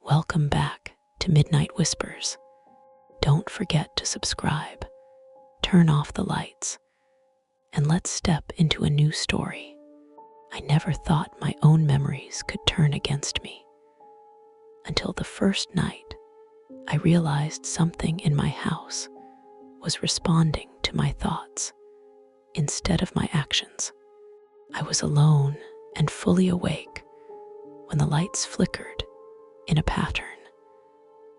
Welcome back to Midnight Whispers. Don't forget to subscribe, turn off the lights, and let's step into a new story. I never thought my own memories could turn against me. Until the first night, I realized something in my house was responding to my thoughts instead of my actions. I was alone and fully awake when the lights flickered in a pattern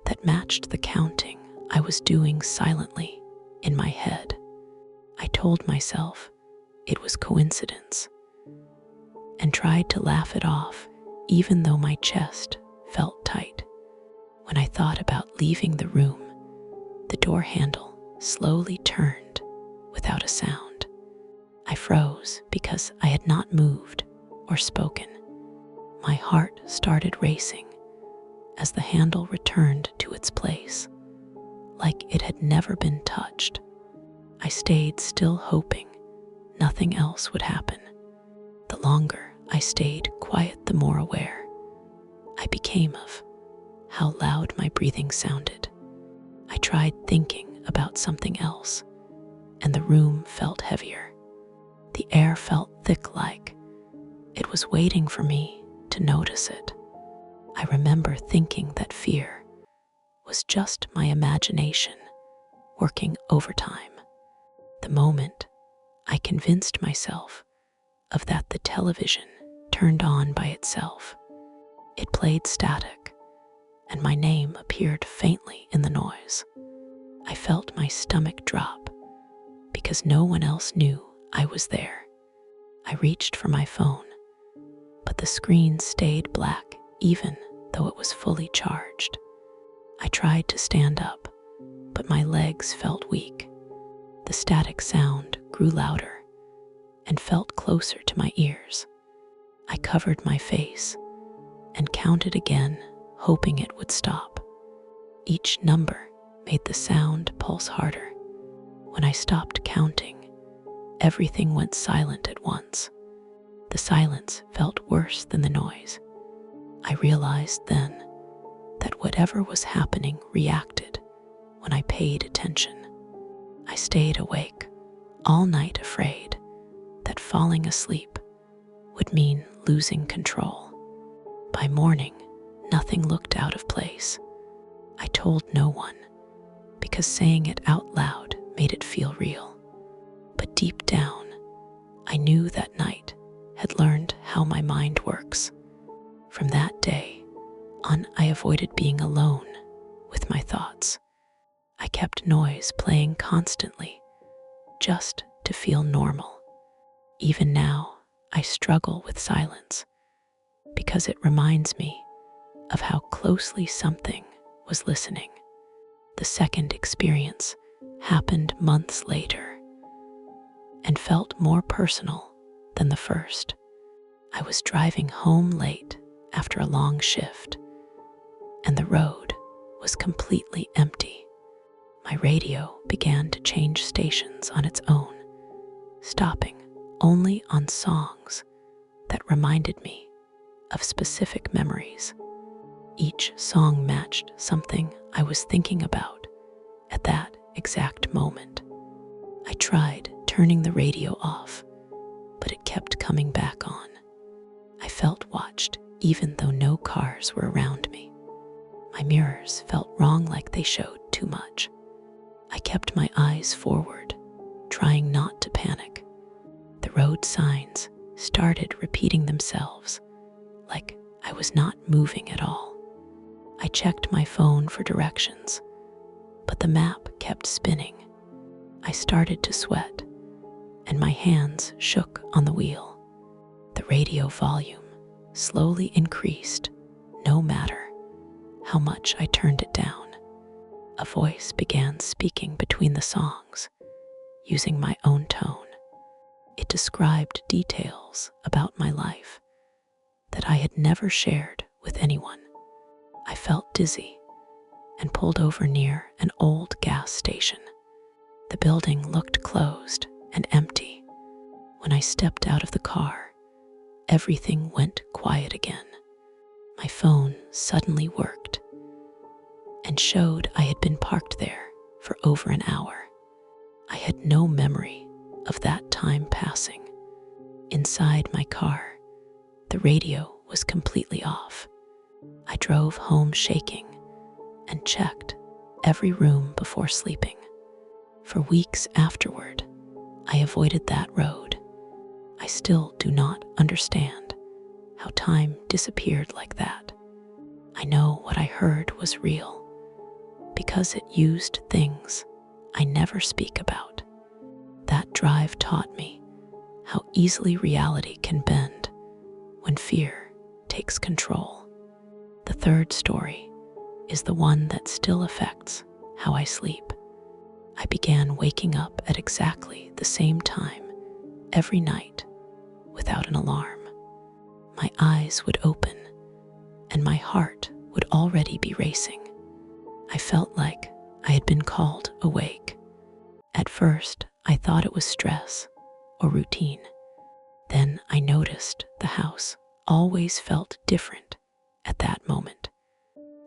that matched the counting I was doing silently in my head. I told myself it was coincidence and tried to laugh it off, even though my chest felt tight. When I thought about leaving the room, the door handle slowly turned without a sound. I froze because I had not moved or spoken. My heart started racing as the handle returned to its place, like it had never been touched. I stayed still, hoping nothing else would happen. The longer I stayed quiet, the more aware I became of how loud my breathing sounded. I tried thinking about something else, and the room felt heavier. The air felt thick, like it was waiting for me to notice it. I remember thinking that fear was just my imagination working overtime. The moment I convinced myself of that, the television turned on by itself. It played static, and my name appeared faintly in the noise. I felt my stomach drop because no one else knew I was there. I reached for my phone, but the screen stayed black even though it was fully charged. I tried to stand up, but my legs felt weak. The static sound grew louder and felt closer to my ears. I covered my face and counted again, hoping it would stop. Each number made the sound pulse harder. When I stopped counting, everything went silent at once. The silence felt worse than the noise. I realized then that whatever was happening reacted when I paid attention. I stayed awake all night, afraid that falling asleep would mean losing control. By morning, nothing looked out of place. I told no one because saying it out loud made it feel real. But deep down, I knew that night had learned how my mind works. From that day on, I avoided being alone with my thoughts. I kept noise playing constantly just to feel normal. Even now, I struggle with silence because it reminds me of how closely something was listening. The second experience happened months later and felt more personal than the first. I was driving home late after a long shift, and the road was completely empty. My radio began to change stations on its own, stopping only on songs that reminded me of specific memories. Each song matched something I was thinking about at that exact moment. I tried turning the radio off, but it kept coming back on. I felt watched even though no cars were around me. My mirrors felt wrong, like they showed too much. I kept my eyes forward, trying not to panic. The road signs started repeating themselves, like I was not moving at all. I checked my phone for directions, but the map kept spinning. I started to sweat, and my hands shook on the wheel. The radio volume slowly increased, no matter how much I turned it down. A voice began speaking between the songs, using my own tone. It described details about my life that I had never shared with anyone. I felt dizzy and pulled over near an old gas station. The building looked closed and empty. When I stepped out of the car, everything went quiet again. My phone suddenly worked, and showed I had been parked there for over an hour. I had no memory of that time passing. Inside my car, the radio was completely off. I drove home shaking and checked every room before sleeping. For weeks afterward, I avoided that road. I still do not understand how time disappeared like that. I know what I heard was real because it used things I never speak about. That drive taught me how easily reality can bend when fear takes control. The third story is the one that still affects how I sleep. I began waking up at exactly the same time every night without an alarm. My eyes would open and my heart would already be racing. I felt like I had been called awake. At first, I thought it was stress or routine. Then I noticed the house always felt different at that moment.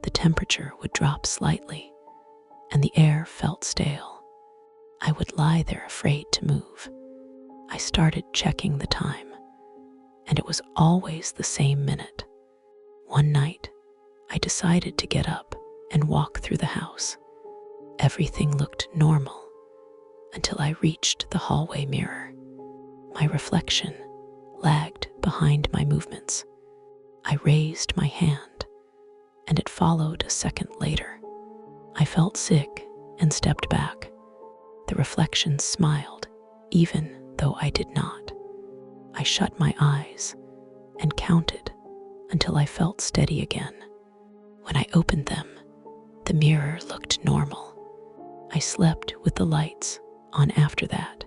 The temperature would drop slightly and the air felt stale. I would lie there afraid to move. I started checking the time, and it was always the same minute. One night, I decided to get up and walk through the house. Everything looked normal until I reached the hallway mirror. My reflection lagged behind my movements. I raised my hand, and it followed a second later. I felt sick and stepped back. The reflection smiled, even though I did not. I shut my eyes and counted until I felt steady again. When I opened them, the mirror looked normal. I slept with the lights on after that.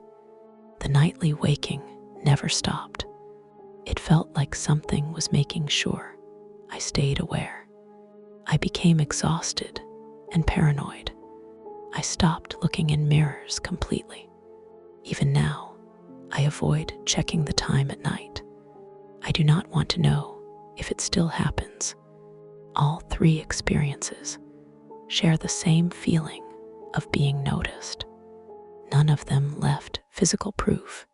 The nightly waking never stopped. It felt like something was making sure I stayed aware. I became exhausted and paranoid. I stopped looking in mirrors completely. Even now, I avoid checking the time at night. I do not want to know if it still happens. All three experiences share the same feeling of being noticed. None of them left physical proof,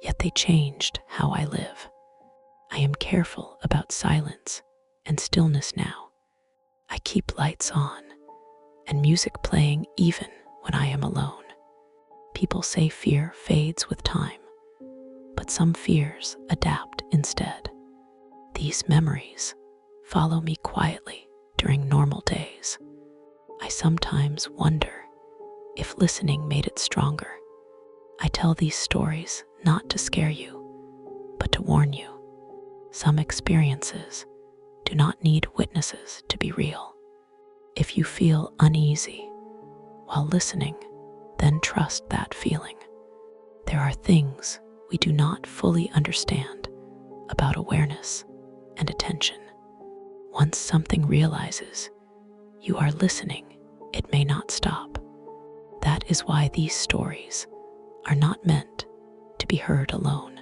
yet they changed how I live. I am careful about silence and stillness now. I keep lights on and music playing even when I am alone. People say fear fades with time, but some fears adapt instead. These memories follow me quietly during normal days. I sometimes wonder if listening made it stronger. I tell these stories not to scare you, but to warn you. Some experiences do not need witnesses to be real. If you feel uneasy while listening, then trust that feeling. There are things we do not fully understand about awareness and attention. Once something realizes you are listening, it may not stop. That is why these stories are not meant to be heard alone.